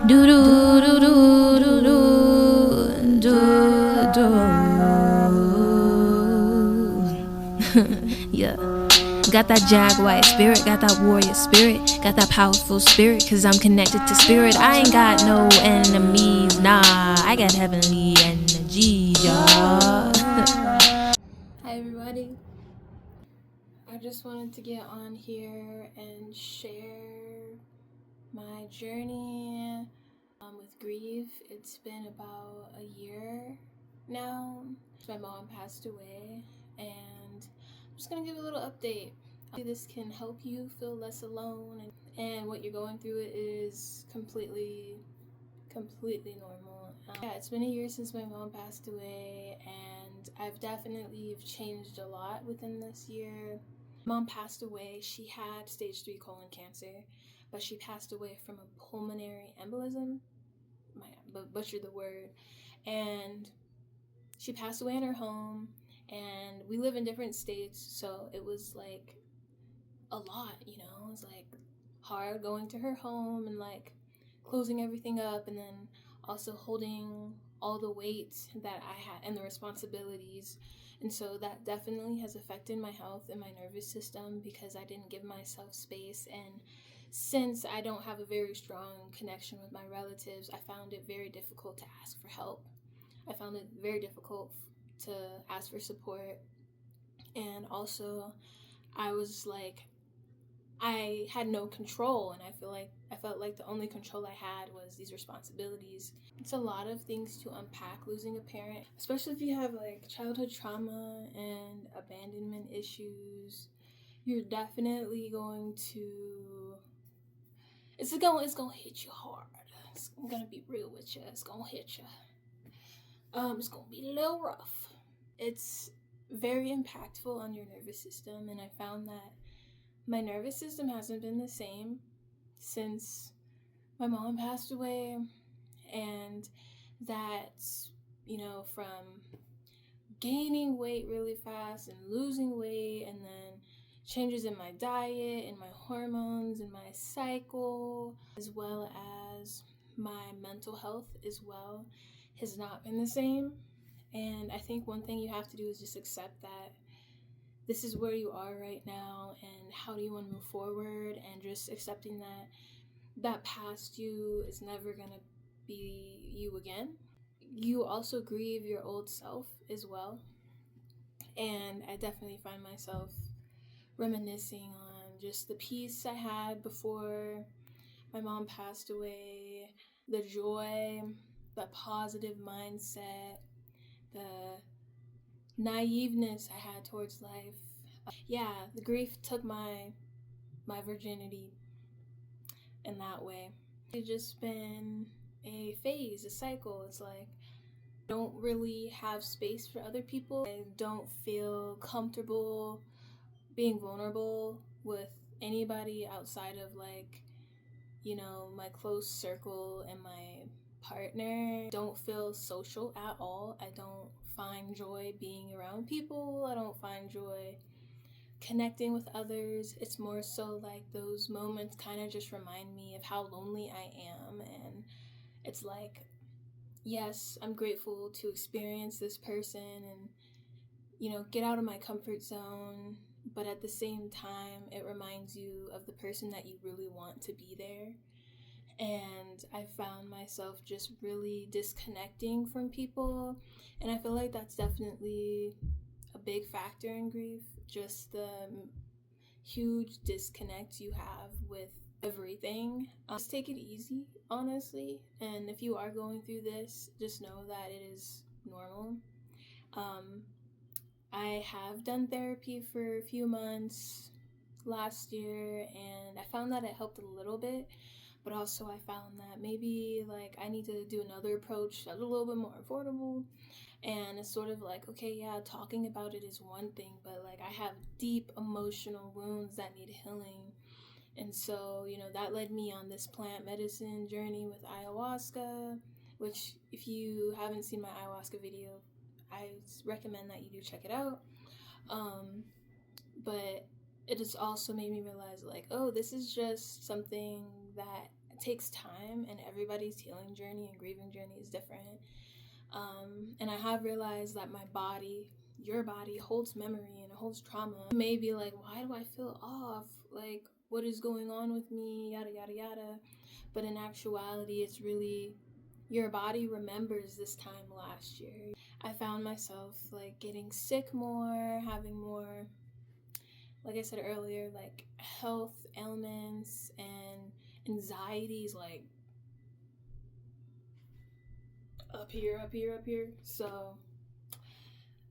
Do do do do do do do do. Yeah. Got that jaguar spirit, got that warrior spirit, got that powerful spirit, cause I'm connected to spirit. I ain't got no enemies, nah, I got heavenly energies, y'all. Hi everybody. I just wanted to get on here and share my journey with grief. It's been about a year now. My mom passed away, and I'm just gonna give a little update. This can help you feel less alone, and what you're going through is completely normal. Yeah, it's been a year since my mom passed away, and I've definitely changed a lot within this year. Mom passed away. She had stage 3 colon cancer, but she passed away from a pulmonary embolism. I butchered the word. And she passed away in her home, and we live in different states, so it was like a lot, you know. It was like hard going to her home and like closing everything up, and then also holding all the weight that I had and the responsibilities. And so that definitely has affected my health and my nervous system because I didn't give myself space. And since I don't have a very strong connection with my relatives, I found it very difficult to ask for help. I found it very difficult to ask for support. And also, I was like, I had no control, and I felt like the only control I had was these responsibilities. It's a lot of things to unpack losing a parent, especially if you have like childhood trauma and abandonment issues. You're definitely going to it's gonna hit you hard. I'm gonna be real with you. It's gonna hit you. It's gonna be a little rough. It's very impactful on your nervous system, and I found that my nervous system hasn't been the same since my mom passed away, and that, you know, from gaining weight really fast and losing weight, and then changes in my diet and my hormones and my cycle, as well as my mental health as well, has not been the same. And I think one thing you have to do is just accept that this is where you are right now, and how do you want to move forward, and just accepting that that past you is never going to be you again. You also grieve your old self as well, and I definitely find myself reminiscing on just the peace I had before my mom passed away, the joy, the positive mindset, the naiveness I had towards life. Yeah, the grief took my virginity in that way. It's just been a phase, a cycle. It's like I don't really have space for other people. I don't feel comfortable being vulnerable with anybody outside of, like, you know, my close circle and my partner. Don't feel social at all. I don't find joy being around people. I don't find joy connecting with others. It's more so like those moments kind of just remind me of how lonely I am. And it's like, yes, I'm grateful to experience this person and, you know, get out of my comfort zone. But at the same time, it reminds you of the person that you really want to be there. And I found myself just really disconnecting from people. And I feel like that's definitely a big factor in grief. Just the huge disconnect you have with everything. Just take it easy, honestly. And if you are going through this, just know that it is normal. I have done therapy for a few months last year, and I found that it helped a little bit, but also I found that maybe like I need to do another approach that's a little bit more affordable. And it's sort of like, okay, yeah, talking about it is one thing, but like I have deep emotional wounds that need healing. And so, you know, that led me on this plant medicine journey with ayahuasca, which if you haven't seen my ayahuasca video, I recommend that you do check it out. But it has also made me realize, like, oh, this is just something that it takes time, and everybody's healing journey and grieving journey is different. And I have realized that my body, your body, holds memory and it holds trauma. You may be like, why do I feel off? Like, what is going on with me? Yada, yada, yada. But in actuality, it's really your body remembers this time last year. I found myself like getting sick more, having more, like I said earlier, like health ailments and anxieties, like up here, up here, up here. So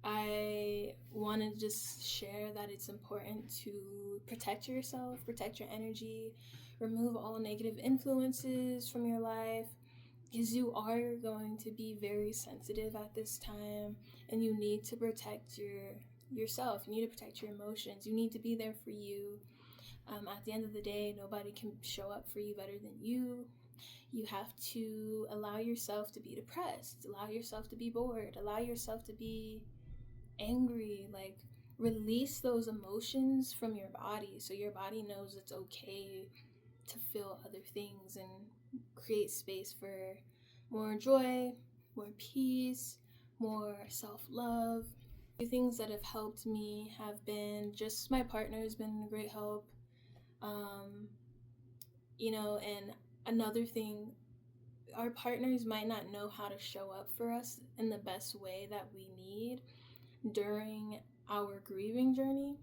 I want to just share that it's important to protect yourself, protect your energy, remove all negative influences from your life, because you are going to be very sensitive at this time, and you need to protect yourself. You need to protect your emotions. You need to be there for you. At the end of the day, nobody can show up for you better than you. You have to allow yourself to be depressed, allow yourself to be bored, allow yourself to be angry. Like, release those emotions from your body so your body knows it's okay to feel other things, and create space for more joy, more peace, more self-love. The things that have helped me have been just my partner has been a great help. And another thing, our partners might not know how to show up for us in the best way that we need during our grieving journey.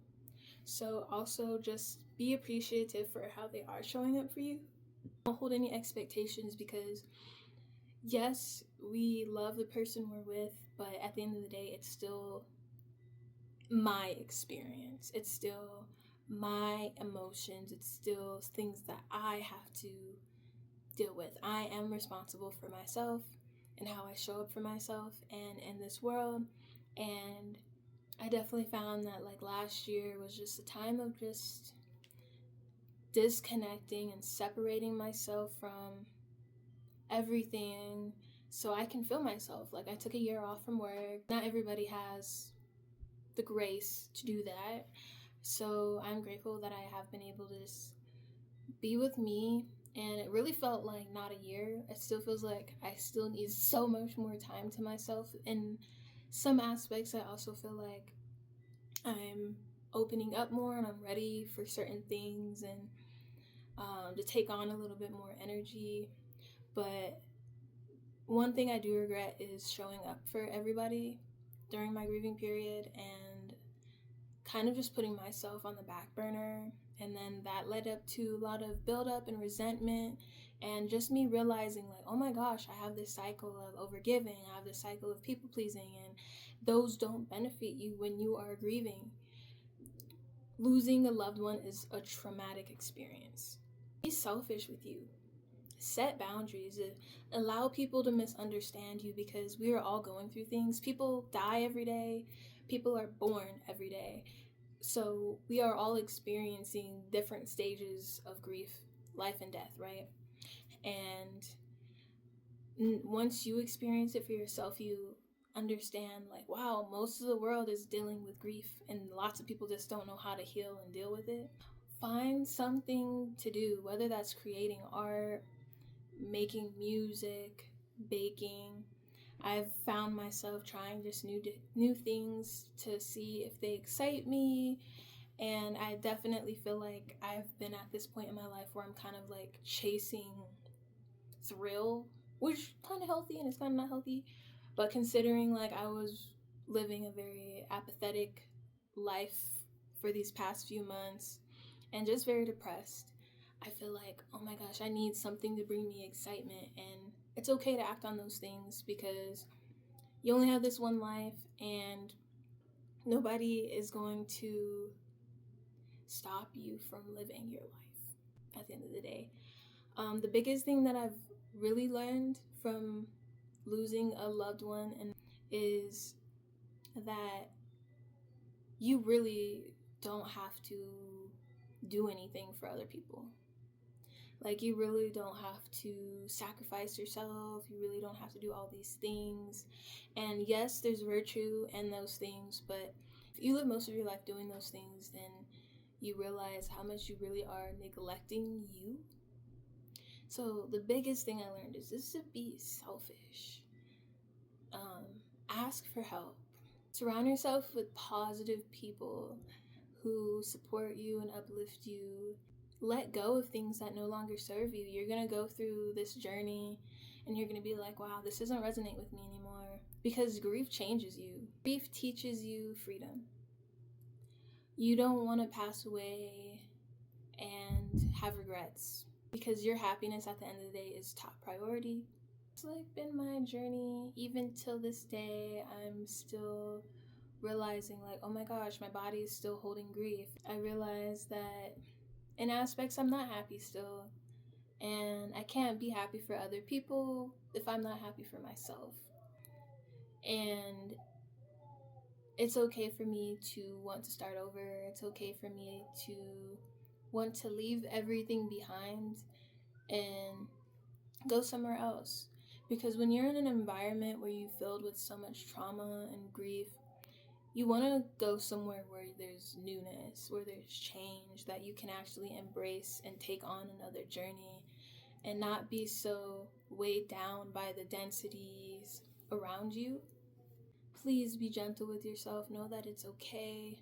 So also just be appreciative for how they are showing up for you. Don't hold any expectations, because yes, we love the person we're with, but at the end of the day, it's still my experience. It's still my emotions. It's still things that I have to deal with. I am responsible for myself and how I show up for myself and in this world. And I definitely found that like last year was just a time of just disconnecting and separating myself from everything so I can feel myself. Like, I took a year off from work. Not everybody has the grace to do that. So I'm grateful that I have been able to just be with me. And it really felt like not a year. It still feels like I still need so much more time to myself. In some aspects, I also feel like I'm opening up more and I'm ready for certain things, and to take on a little bit more energy. But one thing I do regret is showing up for everybody during my grieving period and kind of just putting myself on the back burner. And then that led up to a lot of buildup and resentment, and just me realizing like, oh my gosh, I have this cycle of overgiving, I have this cycle of people pleasing, and those don't benefit you when you are grieving. Losing a loved one is a traumatic experience. Be selfish with you. Set boundaries. Allow people to misunderstand you, because we are all going through things. People die every day. People are born every day. So we are all experiencing different stages of grief, life and death, right? And once you experience it for yourself, you understand like, wow, most of the world is dealing with grief, and lots of people just don't know how to heal and deal with it. Find something to do, whether that's creating art, making music, baking. I've found myself trying just new things to see if they excite me, and I definitely feel like I've been at this point in my life where I'm kind of like chasing thrill, which kind of healthy and it's kind of not healthy. But considering like I was living a very apathetic life for these past few months and just very depressed, I feel like, oh my gosh, I need something to bring me excitement. And it's okay to act on those things, because you only have this one life, and nobody is going to stop you from living your life at the end of the day. The biggest thing that I've really learned from losing a loved one is that you really don't have to do anything for other people. Like, you really don't have to sacrifice yourself. You really don't have to do all these things. And yes, there's virtue in those things, but if you live most of your life doing those things, then you realize how much you really are neglecting you. So the biggest thing I learned is to be selfish. Ask for help. Surround yourself with positive people who support you and uplift you. Let go of things that no longer serve you. You're going to go through this journey and you're going to be like, wow, this doesn't resonate with me anymore. Because grief changes you. Grief teaches you freedom. You don't want to pass away and have regrets, because your happiness at the end of the day is top priority. It's like been my journey. Even till this day, I'm still realizing like, oh my gosh, my body is still holding grief. I realize that in aspects I'm not happy still, and I can't be happy for other people if I'm not happy for myself. And it's okay for me to want to start over. It's okay for me to want to leave everything behind and go somewhere else. Because when you're in an environment where you're filled with so much trauma and grief, you want to go somewhere where there's newness, where there's change, that you can actually embrace and take on another journey and not be so weighed down by the densities around you. Please be gentle with yourself. Know that it's okay.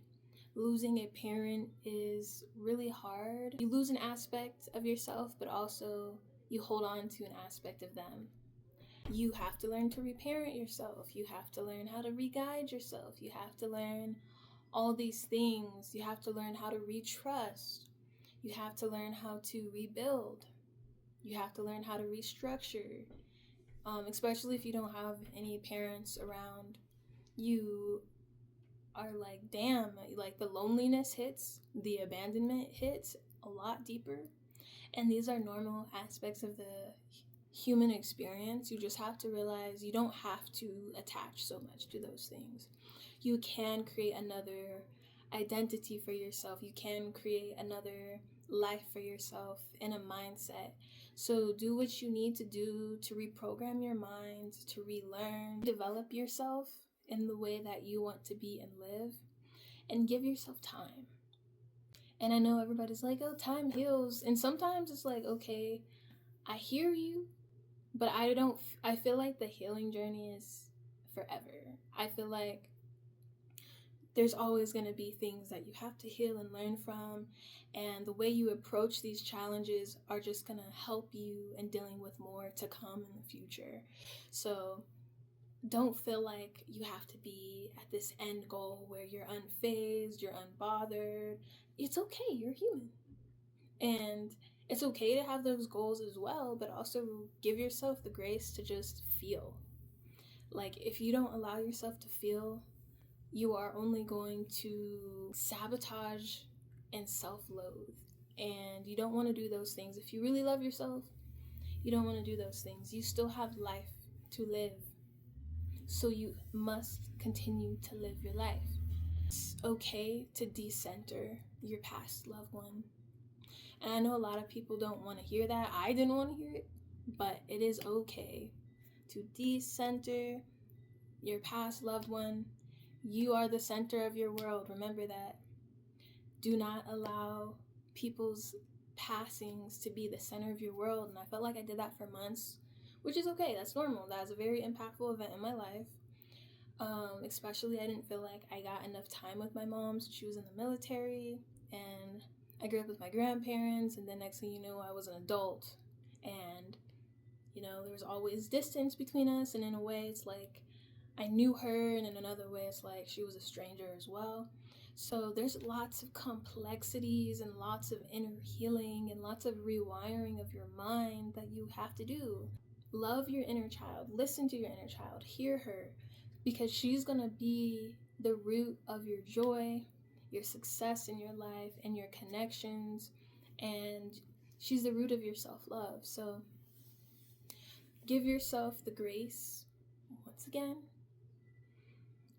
Losing a parent is really hard. You lose an aspect of yourself, but also you hold on to an aspect of them. You have to learn to reparent yourself. You have to learn how to re-guide yourself. You have to learn all these things. You have to learn how to retrust. You have to learn how to rebuild. You have to learn how to restructure. Especially if you don't have any parents around, you are like, damn, like the loneliness hits, the abandonment hits a lot deeper. And these are normal aspects of the human experience. You just have to realize you don't have to attach so much to those things. You can create another identity for yourself. You can create another life for yourself in a mindset. So do what you need to do to reprogram your mind, to relearn, develop yourself in the way that you want to be and live, and give yourself time. And I know everybody's like, oh, time heals. And sometimes it's like, okay, I hear you, but I feel like the healing journey is forever. I feel like there's always going to be things that you have to heal and learn from, and the way you approach these challenges are just going to help you in dealing with more to come in the future. So don't feel like you have to be at this end goal where you're unfazed, you're unbothered. It's okay, you're human. And it's okay to have those goals as well, but also give yourself the grace to just feel. Like, if you don't allow yourself to feel, you are only going to sabotage and self-loathe. And you don't want to do those things. If you really love yourself, you don't want to do those things. You still have life to live. So you must continue to live your life. It's okay to decenter your past loved one. And I know a lot of people don't want to hear that. I didn't want to hear it, but it is okay to decenter your past loved one. You are the center of your world. Remember that. Do not allow people's passings to be the center of your world. And I felt like I did that for months, which is okay. That's normal. That's a very impactful event in my life. Especially I didn't feel like I got enough time with my mom. So she was in the military, and I grew up with my grandparents, and then next thing you know, I was an adult, and there was always distance between us, and in a way it's like I knew her, and in another way it's like she was a stranger as well. So there's lots of complexities and lots of inner healing and lots of rewiring of your mind that you have to do. Love your inner child. Listen to your inner child. Hear her, because she's gonna be the root of your joy, your success in your life, and your connections, and she's the root of your self-love. So give yourself the grace, once again,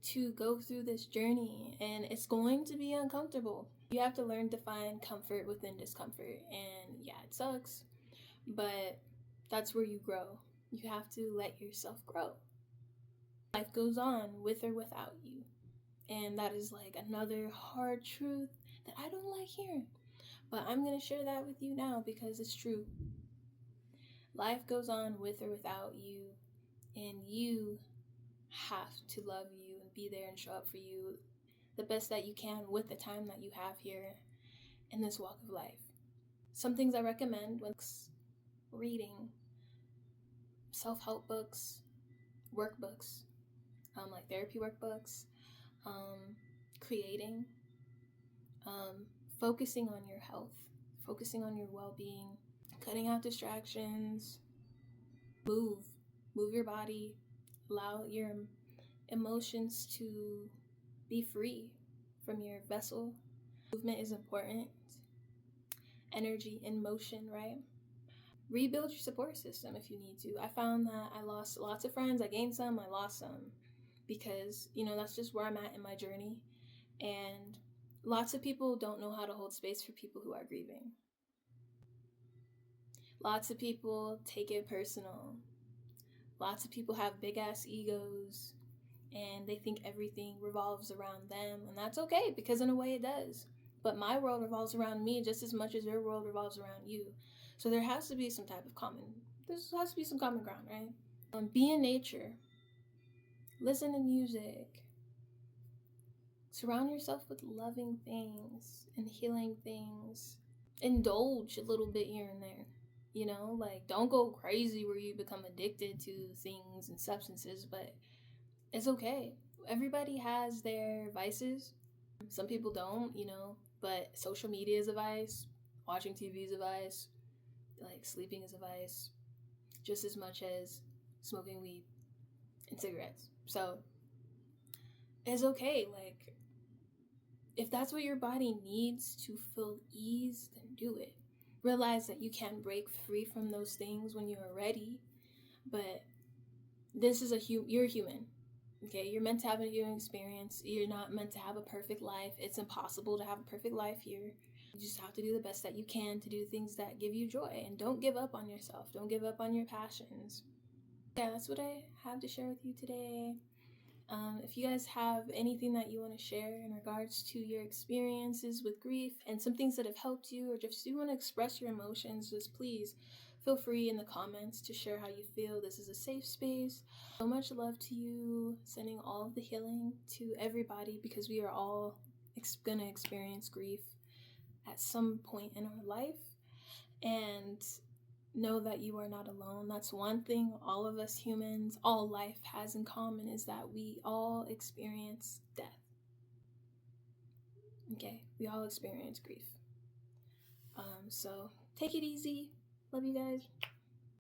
to go through this journey, and it's going to be uncomfortable. You have to learn to find comfort within discomfort, and yeah, it sucks, but that's where you grow. You have to let yourself grow. Life goes on with or without you. And that is like another hard truth that I don't like hearing. But I'm going to share that with you now because it's true. Life goes on with or without you, and you have to love you and be there and show up for you the best that you can with the time that you have here in this walk of life. Some things I recommend when reading, self-help books, workbooks, like therapy workbooks, creating, focusing on your health, focusing on your well-being, cutting out distractions, move your body, allow your emotions to be free from your vessel. Movement is important. Energy in motion, right? Rebuild your support system if you need to. I found that I lost lots of friends. I gained some, I lost some, because, that's just where I'm at in my journey. And lots of people don't know how to hold space for people who are grieving. Lots of people take it personal. Lots of people have big ass egos and they think everything revolves around them, and that's okay, because in a way it does. But my world revolves around me just as much as your world revolves around you. So there has to be some common ground, right? Be in nature. Listen to music. Surround yourself with loving things and healing things. Indulge a little bit here and there. Don't go crazy where you become addicted to things and substances, but it's okay. Everybody has their vices. Some people don't, but social media is a vice. Watching TV is a vice. Sleeping is a vice. Just as much as smoking weed and cigarettes. So it's okay. If that's what your body needs to feel ease, then do it. Realize that you can break free from those things when you are ready. But this is you're human. Okay, you're meant to have a human experience. You're not meant to have a perfect life. It's impossible to have a perfect life here. You just have to do the best that you can to do things that give you joy. And don't give up on yourself. Don't give up on your passions. Yeah, that's what I have to share with you today. If you guys have anything that you want to share in regards to your experiences with grief and some things that have helped you, or just you want to express your emotions, just please feel free in the comments to share how you feel. This is a safe space. So much love to you. Sending all of the healing to everybody, because we are all gonna experience grief at some point in our life. And know that you are not alone. That's one thing all of us humans, all life has in common, is that we all experience death. Okay, we all experience grief. So take it easy. Love you guys.